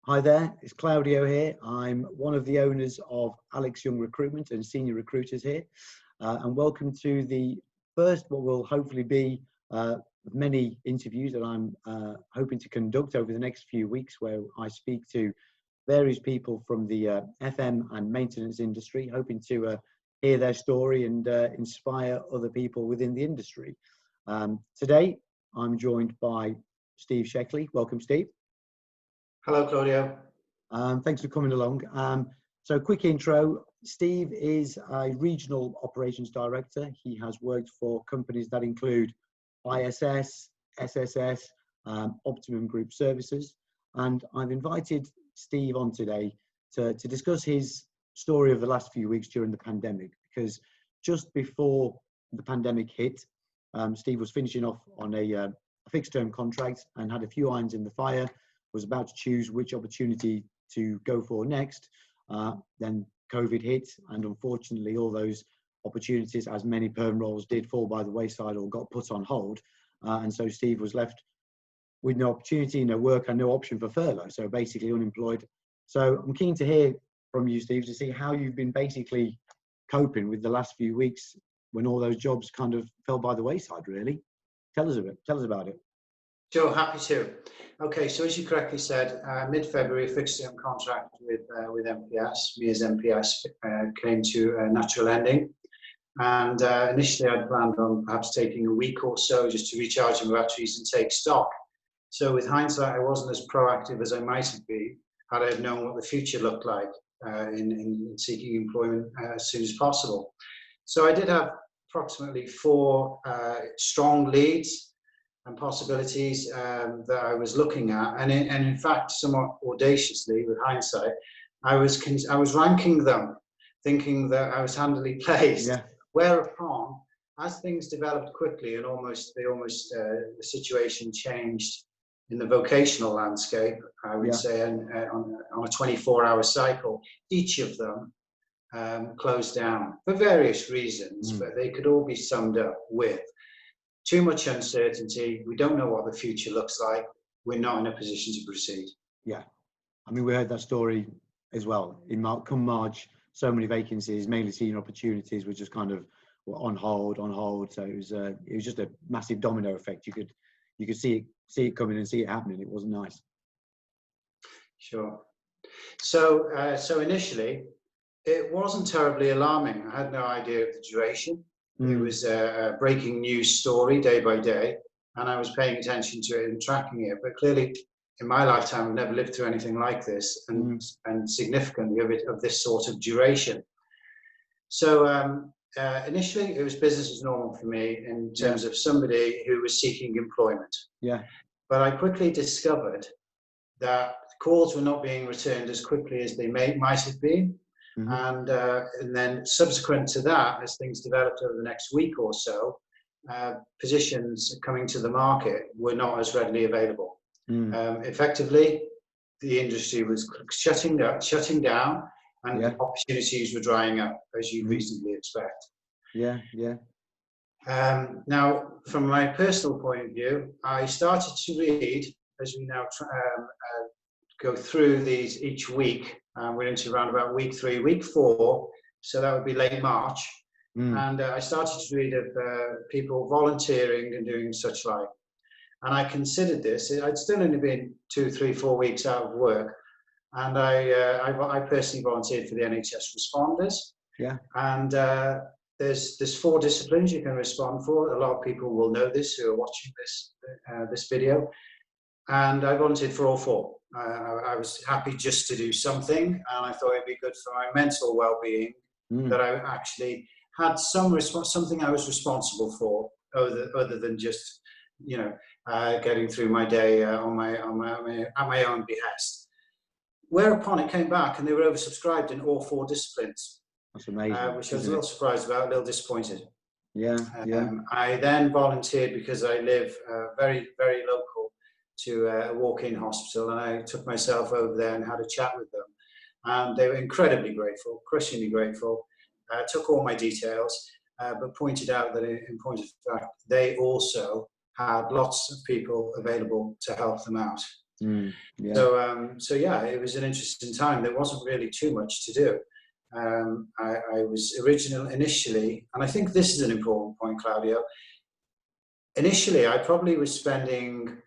Hi there, it's Claudio here. I'm one of the owners of Alex Young Recruitment and senior recruiters here. And welcome to the first, what will hopefully be many interviews that I'm hoping to conduct over the next few weeks, where I speak to various people from the FM and maintenance industry, hoping to hear their story and inspire other people within the industry. Today, I'm joined by Steve Sheckley. Welcome, Steve. Hello, Claudio. Thanks for coming along. So quick intro, Steve is a regional operations director. He has worked for companies that include ISS, SSS, Optimum Group Services. And I've invited Steve on today to discuss his story of the last few weeks during the pandemic, because just before the pandemic hit, Steve was finishing off on a fixed term contract and had a few irons in the fire, was about to choose which opportunity to go for next. Then COVID hit, and unfortunately all those opportunities, as many perm roles did, fall by the wayside or got put on hold. And so Steve was left with no opportunity, no work, and no option for furlough, so basically unemployed. So I'm keen to hear from you, Steve, to see how you've been basically coping with the last few weeks when all those jobs kind of fell by the wayside, really. Tell us about it. Sure, happy to. Okay, so as you correctly said, mid-February, fixed term contract with MPS, me as MPS, came to a natural ending. And initially I'd planned on perhaps taking a week or so just to recharge my batteries and take stock. So with hindsight, I wasn't as proactive as I might have been had I have known what the future looked like in seeking employment as soon as possible. So I did have approximately 4 strong leads and possibilities that I was looking at, and in fact, somewhat audaciously, with hindsight, I was ranking them, thinking that I was handily placed. Yeah. Whereupon, as things developed quickly and the situation changed in the vocational landscape, I would say, on a 24-hour cycle, each of them closed down for various reasons, but they could all be summed up with too much uncertainty. We don't know what the future looks like. We're not in a position to proceed. Yeah, I mean, we heard that story as well. Come March, so many vacancies, mainly senior opportunities, were just kind of on hold. So it was just a massive domino effect. You could see it coming and see it happening. It wasn't nice. Sure. So initially, it wasn't terribly alarming. I had no idea of the duration. It was a breaking news story day by day, and I was paying attention to it and tracking it. But clearly, in my lifetime, I've never lived through anything like this, and significantly of this sort of duration. So initially, it was business as normal for me in terms of somebody who was seeking employment. Yeah. But I quickly discovered that calls were not being returned as quickly as they might have been. And then subsequent to that, as things developed over the next week or so, positions coming to the market were not as readily available. Effectively, the industry was shutting down, and opportunities were drying up, as you reasonably expect. Yeah. Now, from my personal point of view, I started to read, as we now go through these each week. We're into around about week 3, week 4, so that would be late March. And I started to read of people volunteering and doing such like. And I considered this. I'd still only been 2, 3, 4 weeks out of work, and I personally volunteered for the NHS responders. Yeah. And there's 4 disciplines you can respond for. A lot of people will know this who are watching this video. And I volunteered for all 4. I was happy just to do something, and I thought it'd be good for my mental well-being that I actually had something I was responsible for, other than just getting through my day at my own behest. Whereupon it came back, and they were oversubscribed in all 4 disciplines. That's amazing. Which I was a little surprised about, a little disappointed. Yeah. I then volunteered because I live very, very local to a walk-in hospital, and I took myself over there and had a chat with them. And they were incredibly grateful, crushingly grateful, took all my details, but pointed out that in point of fact, they also had lots of people available to help them out. Yeah. So yeah, it was an interesting time. There wasn't really too much to do. I was initially, and I think this is an important point, Claudio. Initially, I probably was spending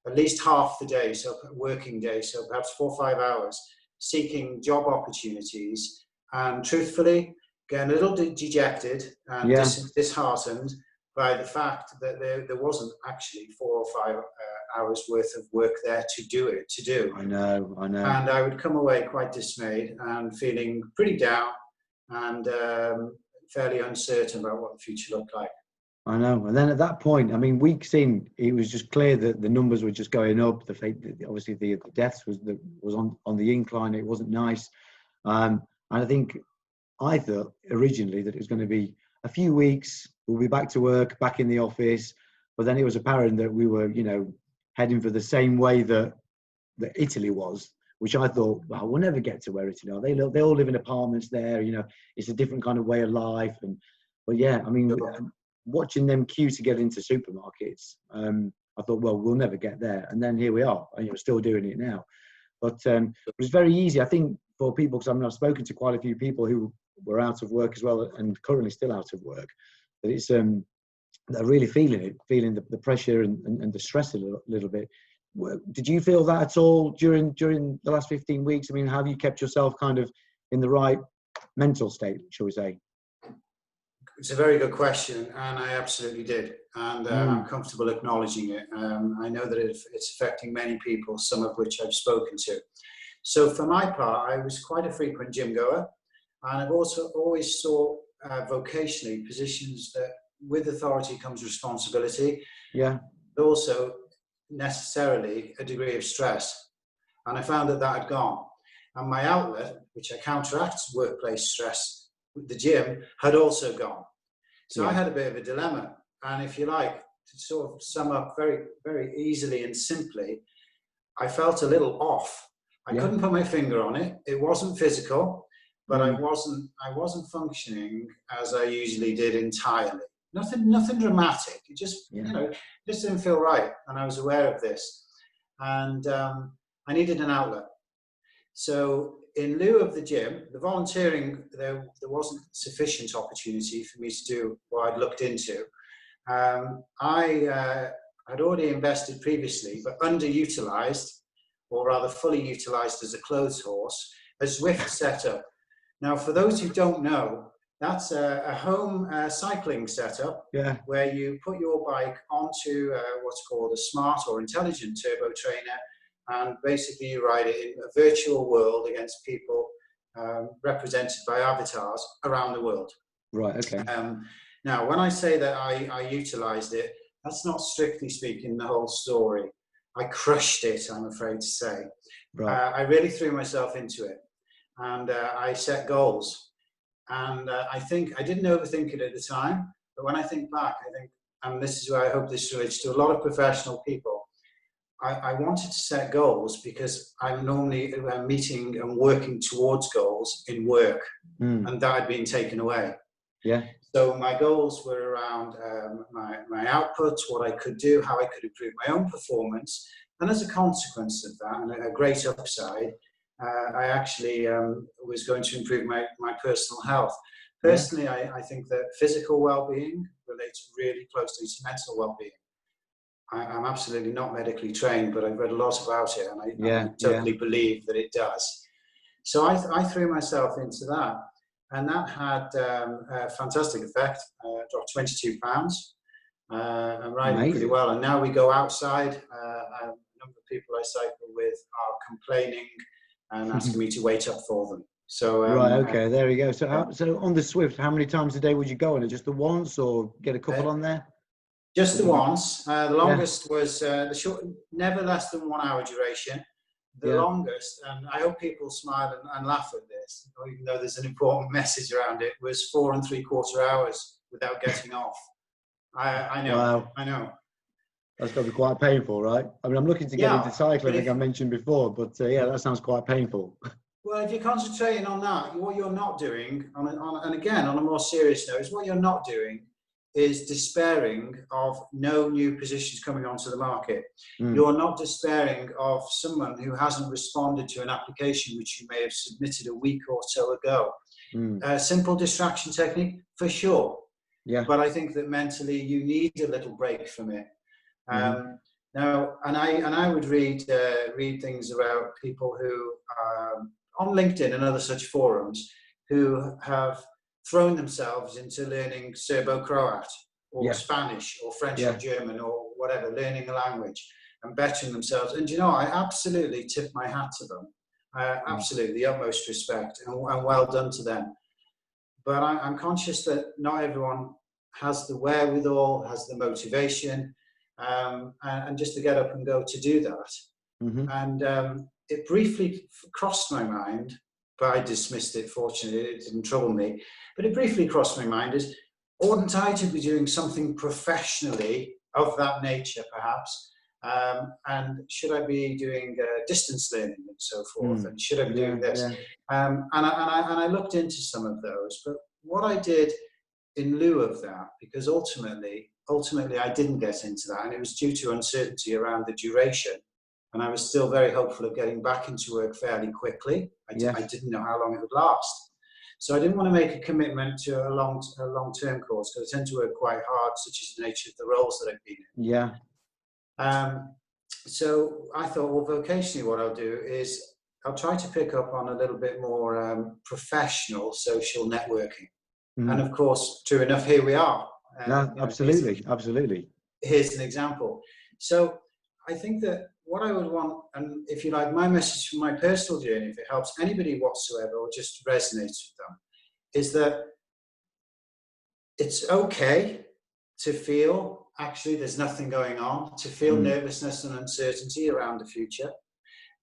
at least half the day, so working day, so perhaps 4 or 5 hours, seeking job opportunities, and truthfully, getting a little dejected and Yeah. disheartened by the fact that there wasn't actually 4 or 5 hours worth of work there to do. I know. And I would come away quite dismayed and feeling pretty down and fairly uncertain about what the future looked like. I know. And then at that point, I mean, weeks in, it was just clear that the numbers were just going up. The fact that obviously the deaths was on the incline. It wasn't nice. And I think I thought originally that it was going to be a few weeks. We'll be back to work, back in the office. But then it was apparent that we were, heading for the same way that Italy was, which I thought, well, we'll never get to where Italy are. They all live in apartments there. It's a different kind of way of life. But yeah, I mean, watching them queue to get into supermarkets, I thought, well, we'll never get there. And then here we are, and we're still doing it now. But it was very easy, I think, for people, because I've spoken to quite a few people who were out of work as well and currently still out of work, that it's they're really feeling the pressure and the stress a little bit. Did you feel that at all during the last 15 weeks? I mean, have you kept yourself kind of in the right mental state, shall we say? It's a very good question, and I absolutely did, and I'm comfortable acknowledging it. I know that it's affecting many people, some of which I've spoken to. So for my part, I was quite a frequent gym goer, and I've also always sought vocationally positions that with authority comes responsibility, but also necessarily a degree of stress. And I found that had gone. And my outlet, which counteracts workplace stress, the gym, had also gone. So I had a bit of a dilemma. And if you like, to sort of sum up very, very easily and simply, I felt a little off. I couldn't put my finger on it. It wasn't physical, but I wasn't functioning as I usually did entirely. Nothing dramatic. It just, just didn't feel right. And I was aware of this. And I needed an outlet. So in lieu of the gym, the volunteering, there wasn't sufficient opportunity for me to do what I'd looked into. I had already invested previously, but underutilized, or rather fully utilized as a clothes horse, a Zwift setup. Now, for those who don't know, that's a home cycling setup where you put your bike onto what's called a smart or intelligent turbo trainer, and basically you ride it in a virtual world against people represented by avatars around the world. Right, okay. Now, when I say that I utilized it, that's not strictly speaking the whole story. I crushed it, I'm afraid to say. Right. I really threw myself into it, and I set goals. And I think I didn't overthink it at the time, but when I think back, I think, and this is where I hope this relates to a lot of professional people, I wanted to set goals because I'm normally meeting and working towards goals in work, and that had been taken away. Yeah. So my goals were around my outputs, what I could do, how I could improve my own performance, and as a consequence of that, and a great upside, I actually was going to improve my personal health. Personally, I think that physical well-being relates really closely to mental well-being. I'm absolutely not medically trained, but I've read a lot about it, and I totally believe that it does. So I threw myself into that, and that had a fantastic effect. Dropped 22 pounds. I'm riding pretty well, and now we go outside. A number of people I cycle with are complaining and asking me to wait up for them. So right, okay, there we go. So, so on the Swift, how many times a day would you go on it? Just the once, or get a couple on there? Just the once. The longest was the short, never less than 1 hour duration. The longest, and I hope people smile and laugh at this, even though there's an important message around it, was 4 3/4 hours without getting off. I know. Wow. I know. That's got to be quite painful, right? I mean, I'm looking to get into cycling, I think I mentioned before, but that sounds quite painful. Well, if you're concentrating on that, what you're not doing, and again, on a more serious note, is what you're not doing is despairing of no new positions coming onto the market. Mm. You're not despairing of someone who hasn't responded to an application which you may have submitted a week or so ago. A simple distraction technique, for sure. Yeah. But I think that mentally you need a little break from it. Now, and I would read things about people who on LinkedIn and other such forums who have thrown themselves into learning Serbo-Croat or Spanish or French or German or whatever, learning a language and bettering themselves. And I absolutely tip my hat to them. Absolutely, the utmost respect and well done to them. But I'm conscious that not everyone has the wherewithal, has the motivation, and just to get up and go to do that. And it briefly crossed my mind, but I dismissed it, fortunately, it didn't trouble me. But it briefly crossed my mind is, oughtn't I to be doing something professionally of that nature, perhaps? And should I be doing distance learning and so forth? And should I be doing this? And I looked into some of those, but what I did in lieu of that, because ultimately I didn't get into that, and it was due to uncertainty around the duration. And I was still very hopeful of getting back into work fairly quickly. I didn't know how long it would last. So I didn't want to make a commitment to a long-term course, because I tend to work quite hard, such as the nature of the roles that I've been in. So I thought, well, vocationally, what I'll do is I'll try to pick up on a little bit more professional social networking. And of course, true enough, here we are. Absolutely. Here's an example. So I think that what I would want, and if you like, my message from my personal journey, if it helps anybody whatsoever or just resonates with them, is that it's okay to feel actually there's nothing going on, to feel nervousness and uncertainty around the future.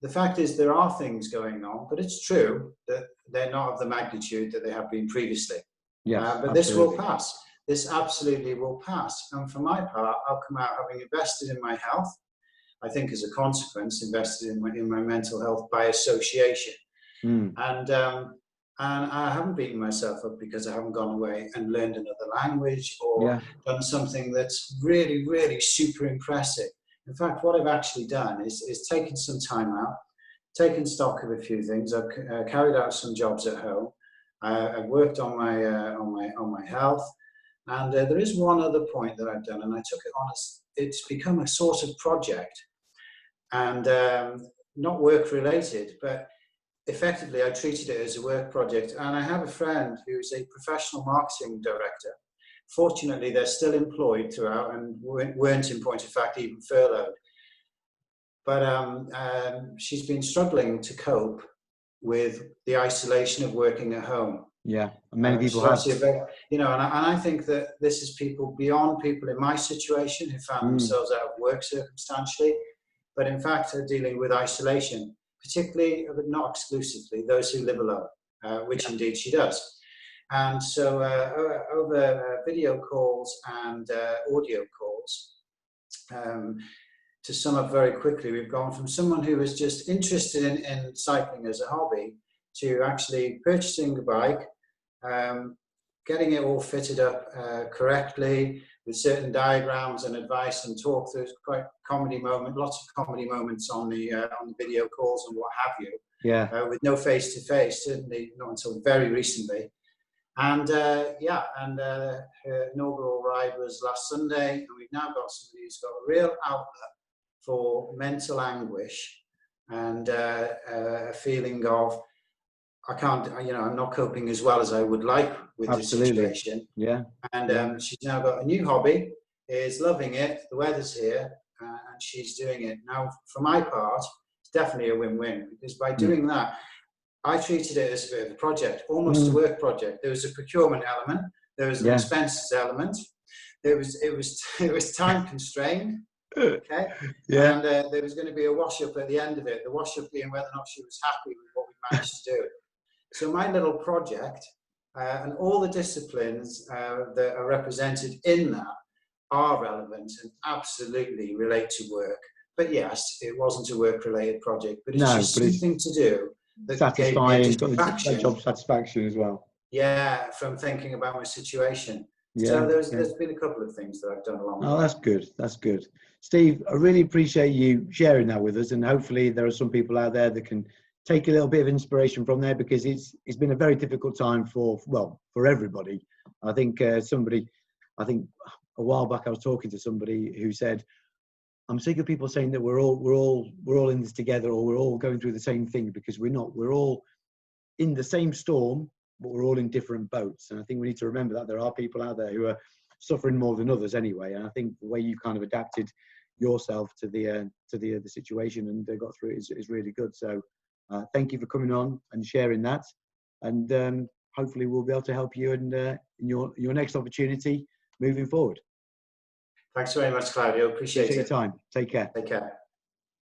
The fact is there are things going on, but it's true that they're not of the magnitude that they have been previously. But this will pass. This absolutely will pass. And for my part, I'll come out having invested in my health. I think as a consequence, invested in my mental health by association. And I haven't beaten myself up because I haven't gone away and learned another language or done something that's really, really super impressive. In fact, what I've actually done is taken some time out, taken stock of a few things. I've carried out some jobs at home. I've worked on my health. And there is one other point that I've done, and I took it on as it's become a sort of project, and not work related, but effectively I treated it as a work project. And I have a friend who's a professional marketing director. Fortunately, they're still employed throughout and weren't, in point of fact, even furloughed. But she's been struggling to cope with the isolation of working at home. Many people have. And I think that this is people beyond people in my situation who found themselves out of work circumstantially, but in fact are dealing with isolation, particularly, but not exclusively, those who live alone, which indeed she does. And so over video calls and audio calls, to sum up very quickly, we've gone from someone who was just interested in cycling as a hobby to actually purchasing a bike, getting it all fitted up correctly with certain diagrams and advice and talk. There's quite comedy moment, lots of comedy moments on the video calls and what have you. With no face-to-face, certainly not until very recently. And her inaugural ride was last Sunday, and we've now got somebody who's got a real outlet for mental anguish and a feeling of, I'm not coping as well as I would like with this situation. And she's now got a new hobby, is loving it, the weather's here, and she's doing it. Now, for my part, it's definitely a win-win, because by doing that, I treated it as a bit of a project, almost a work project. There was a procurement element, there was an expenses element, it was time constrained. Okay. And there was going to be a wash-up at the end of it, the wash-up being whether or not she was happy with what we managed to do. So my little project and all the disciplines that are represented in that are relevant and absolutely relate to work. But yes, it wasn't a work-related project, but it's just something to do that satisfying, gave me a got job satisfaction as well. Yeah, from thinking about my situation. Yeah. So there's been a couple of things that I've done along the Oh, way. that's good. That's good. Steve, I really appreciate you sharing that with us, and hopefully there are some people out there that can take a little bit of inspiration from there, because it's been a very difficult time for everybody. I think a while back I was talking to somebody who said, I'm sick of people saying that we're all in this together, or we're all going through the same thing, because we're not. We're all in the same storm, but we're all in different boats. And I think we need to remember that there are people out there who are suffering more than others anyway. And I think the way you kind of adapted yourself to the situation and got through it is really good. So thank you for coming on and sharing that. And hopefully we'll be able to help you in your next opportunity moving forward. Thanks very much, Claudio. Appreciate your it. time. Take care. Take care.